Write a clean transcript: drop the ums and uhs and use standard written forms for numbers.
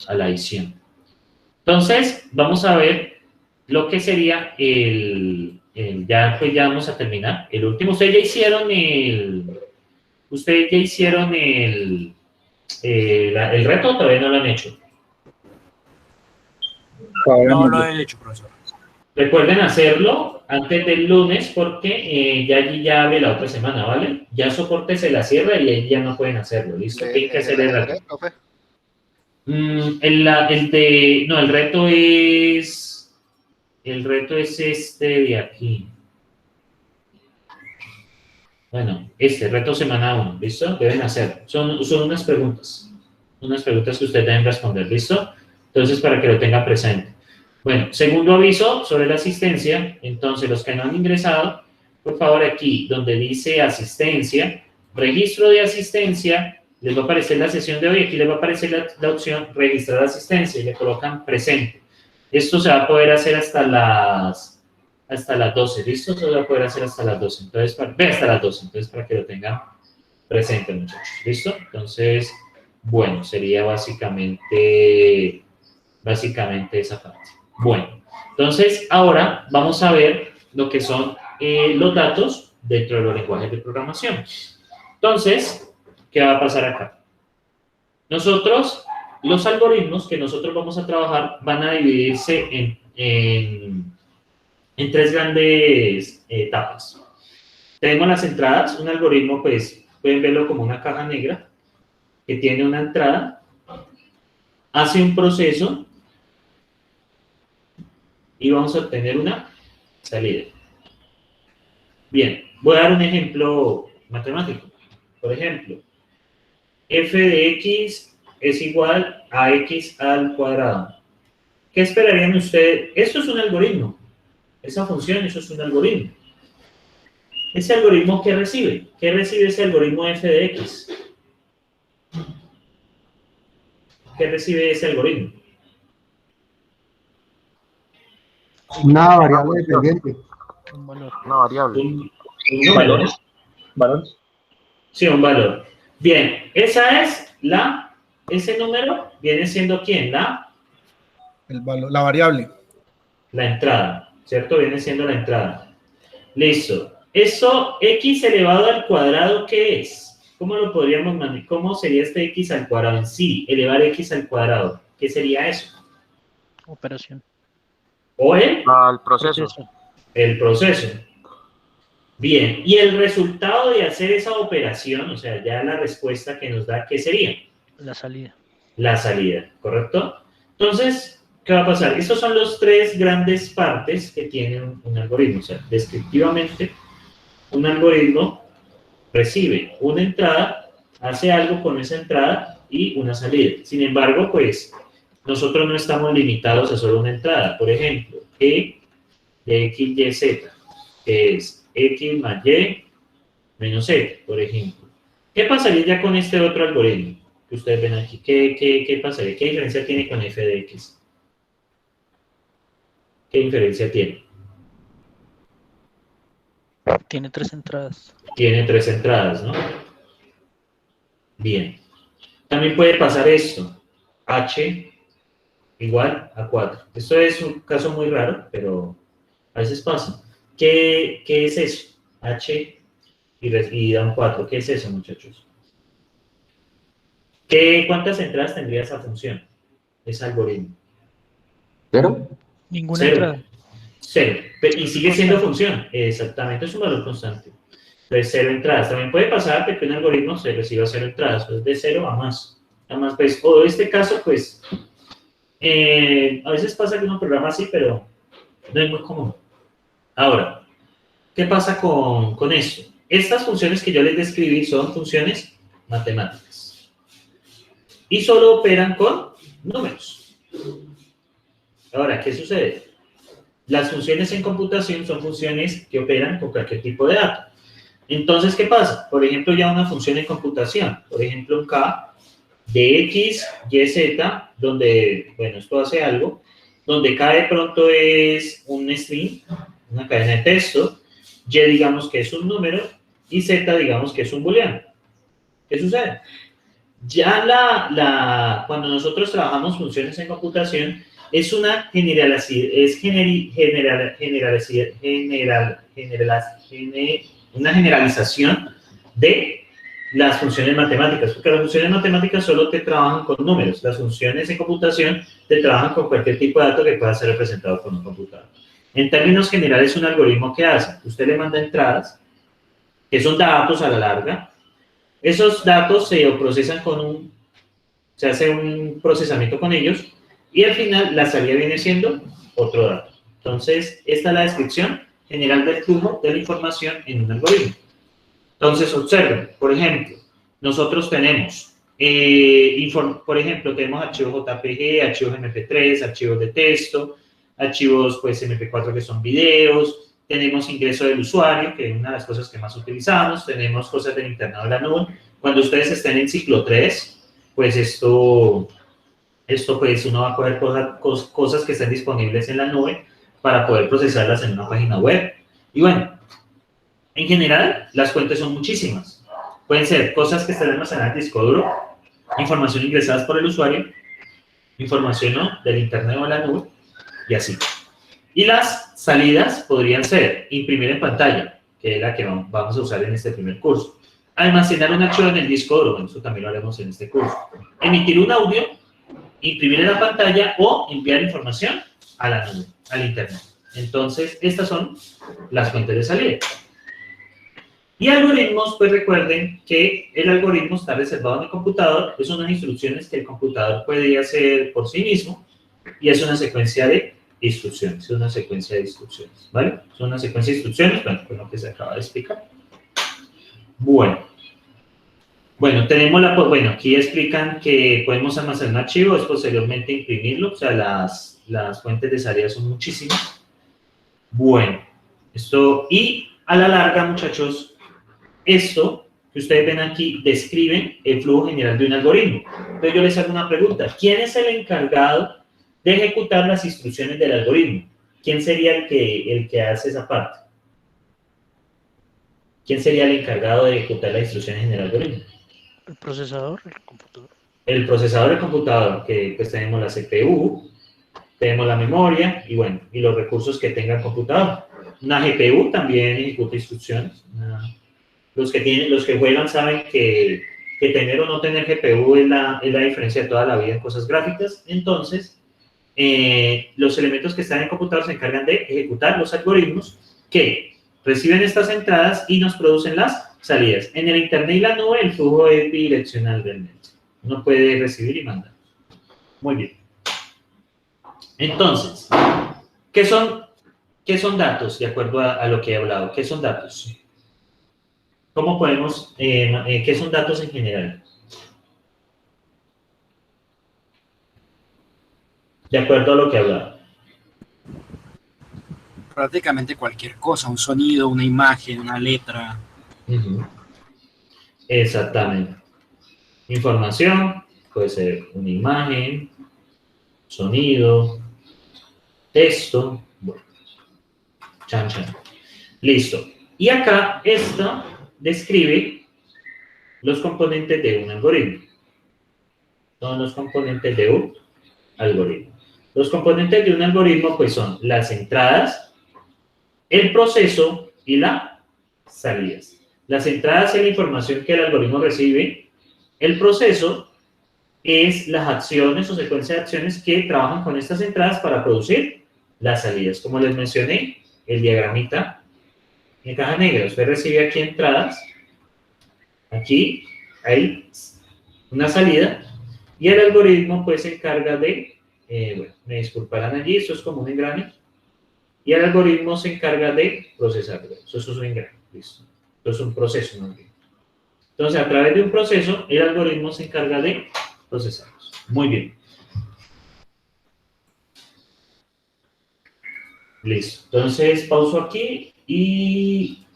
a la adición. Entonces, vamos a ver lo que sería ya vamos a terminar. El último, ustedes ya hicieron el reto o todavía no lo han hecho. No lo he hecho, profesor. Recuerden hacerlo antes del lunes porque ya allí ya abre la otra semana, ¿vale? Ya soporte se la cierra y ahí ya no pueden hacerlo, ¿listo? Tienen que hacer el reto. El reto es este de aquí. Bueno, reto semana 1, ¿listo? Deben hacer. Son unas preguntas que ustedes deben responder, ¿listo? Entonces, para que lo tengan presente. Bueno, segundo aviso sobre la asistencia. Entonces, los que no han ingresado, por favor, aquí donde dice asistencia, registro de asistencia, les va a aparecer la sesión de hoy, aquí les va a aparecer la opción registrar asistencia y le colocan presente. Esto se va a poder hacer hasta las 12, ¿listo? Se va a poder hacer hasta las 12. Entonces, hasta las 12, entonces para que lo tengan presente, muchachos, ¿listo? Entonces, bueno, sería básicamente esa parte. Bueno, entonces ahora vamos a ver lo que son los datos dentro de los lenguajes de programación. Entonces, ¿qué va a pasar acá? Nosotros, los algoritmos que nosotros vamos a trabajar van a dividirse en tres grandes etapas. Tenemos las entradas, un algoritmo, pues, pueden verlo como una caja negra que tiene una entrada, hace un proceso y vamos a obtener una salida. Bien, voy a dar un ejemplo matemático. Por ejemplo, f de x es igual a x al cuadrado. ¿Qué esperarían ustedes? Esto es un algoritmo. Esa función, eso es un algoritmo. ¿Ese algoritmo qué recibe? ¿Qué recibe ese algoritmo f de x? ¿Qué recibe ese algoritmo? Una variable dependiente. Un valor. Una variable. Un número. ¿Valores? Sí, un valor. Bien, ese número viene siendo ¿quién? La variable. La entrada, ¿cierto? Viene siendo la entrada. Listo. Eso, x elevado al cuadrado, ¿qué es? ¿Cómo lo podríamos manejar? ¿Cómo sería este x al cuadrado en sí? Elevar x al cuadrado. ¿Qué sería eso? Operación. ¿O el proceso. El proceso. Bien, y el resultado de hacer esa operación, o sea, ya la respuesta que nos da, ¿qué sería? La salida. La salida, ¿correcto? Entonces, ¿qué va a pasar? Estos son los tres grandes partes que tiene un algoritmo. O sea, descriptivamente, un algoritmo recibe una entrada, hace algo con esa entrada y una salida. Sin embargo, pues, nosotros no estamos limitados a solo una entrada. Por ejemplo, E de X, Y, Z, que es X más Y menos Z, por ejemplo. ¿Qué pasaría ya con este otro algoritmo que ustedes ven aquí? ¿Qué pasaría? ¿Qué diferencia tiene con f de x? ¿Qué diferencia tiene? Tiene 3 entradas. Tiene 3 entradas, ¿no? Bien. También puede pasar esto. H igual a 4. Esto es un caso muy raro, pero a veces pasa. ¿Qué es eso? H y da un 4. ¿Qué es eso, muchachos? ¿Cuántas entradas tendría esa función? Ese algoritmo. ¿Cero? Ninguna entrada. 0. Y sigue siendo función. Exactamente, es un valor constante. Entonces, 0 entradas. También puede pasar que un algoritmo se reciba 0 entradas, pues de 0 a más. Pues, o en este caso, pues, a veces pasa que uno programa así, pero no es muy común. Ahora, ¿qué pasa con esto? Estas funciones que yo les describí son funciones matemáticas. Y solo operan con números. Ahora, ¿qué sucede? Las funciones en computación son funciones que operan con cualquier tipo de dato. Entonces, ¿qué pasa? Por ejemplo, ya una función en computación, por ejemplo, un K de X, Y, Z, donde, bueno, esto hace algo, donde K de pronto es un string, una cadena de texto, Y digamos que es un número, y Z digamos que es un booleano. ¿Qué sucede? Ya cuando nosotros trabajamos funciones en computación, es una una generalización de las funciones matemáticas, porque las funciones matemáticas solo te trabajan con números, las funciones en computación te trabajan con cualquier tipo de dato que pueda ser representado por un computador. En términos generales, un algoritmo que hace, usted le manda entradas, que son datos a la larga, esos datos se procesan se hace un procesamiento con ellos, y al final la salida viene siendo otro dato. Entonces, esta es la descripción general del flujo de la información en un algoritmo. Entonces, observen, por ejemplo, nosotros tenemos, por ejemplo, tenemos archivos JPG, archivos MP3, archivos de texto, archivos pues MP4 que son videos, tenemos ingreso del usuario, que es una de las cosas que más utilizamos, tenemos cosas del internado de la nube. Cuando ustedes estén en ciclo 3, pues esto pues uno va a coger cosas que estén disponibles en la nube para poder procesarlas en una página web. Y bueno, en general, las fuentes son muchísimas. Pueden ser cosas que están almacenadas en el disco duro, información ingresada por el usuario, información del internet o de la nube, y así. Y las salidas podrían ser imprimir en pantalla, que es la que vamos a usar en este primer curso. Almacenar un archivo en el disco duro, bueno, eso también lo haremos en este curso. Emitir un audio, imprimir en la pantalla o enviar información a la nube, al internet. Entonces, estas son las fuentes de salida. Y algoritmos, pues recuerden que el algoritmo está reservado en el computador, son unas instrucciones que el computador puede hacer por sí mismo, y es una secuencia de instrucciones, ¿vale? Es una secuencia de instrucciones, bueno, con lo que se acaba de explicar. Bueno, tenemos aquí explican que podemos almacenar un archivo, es posteriormente imprimirlo, o sea, las fuentes de salida son muchísimas. Bueno, y a la larga, muchachos, esto que ustedes ven aquí describe el flujo general de un algoritmo. Entonces yo les hago una pregunta, ¿quién es el encargado de ejecutar las instrucciones del algoritmo? ¿Quién sería el que hace esa parte? ¿Quién sería el encargado de ejecutar las instrucciones en el algoritmo? El procesador, el computador. El procesador del computador, que pues tenemos la CPU, tenemos la memoria y bueno, y los recursos que tenga el computador. Una GPU también ejecuta instrucciones. Los que juegan saben que tener o no tener GPU es la diferencia de toda la vida en cosas gráficas. Entonces, los elementos que están en el computador se encargan de ejecutar los algoritmos que reciben estas entradas y nos producen las salidas. En el internet y la nube el flujo es bidireccional realmente. Uno puede recibir y mandar. Muy bien. Entonces, ¿qué son datos? De acuerdo a lo que he hablado. ¿Qué son datos? ¿Cómo podemos, qué son datos en general? De acuerdo a lo que he hablado. Prácticamente cualquier cosa, un sonido, una imagen, una letra. Exactamente. Información, puede ser una imagen, sonido, texto, bueno, chan. Listo. Y acá esta describe los componentes de un algoritmo. Son los componentes de un algoritmo. Los componentes de un algoritmo pues son las entradas, el proceso y las salidas. Las entradas es la información que el algoritmo recibe. El proceso es las acciones o secuencia de acciones que trabajan con estas entradas para producir las salidas. Como les mencioné, el diagramita en caja negra, usted recibe aquí entradas, aquí hay una salida, y el algoritmo pues se encarga de, bueno, me disculparán allí, esto es como un engrane, y el algoritmo se encarga de procesarlo. Eso es un engrane, listo. Esto es un proceso, ¿no? Entonces, a través de un proceso, el algoritmo se encarga de procesarlos. Muy bien. Listo. Entonces, pauso aquí y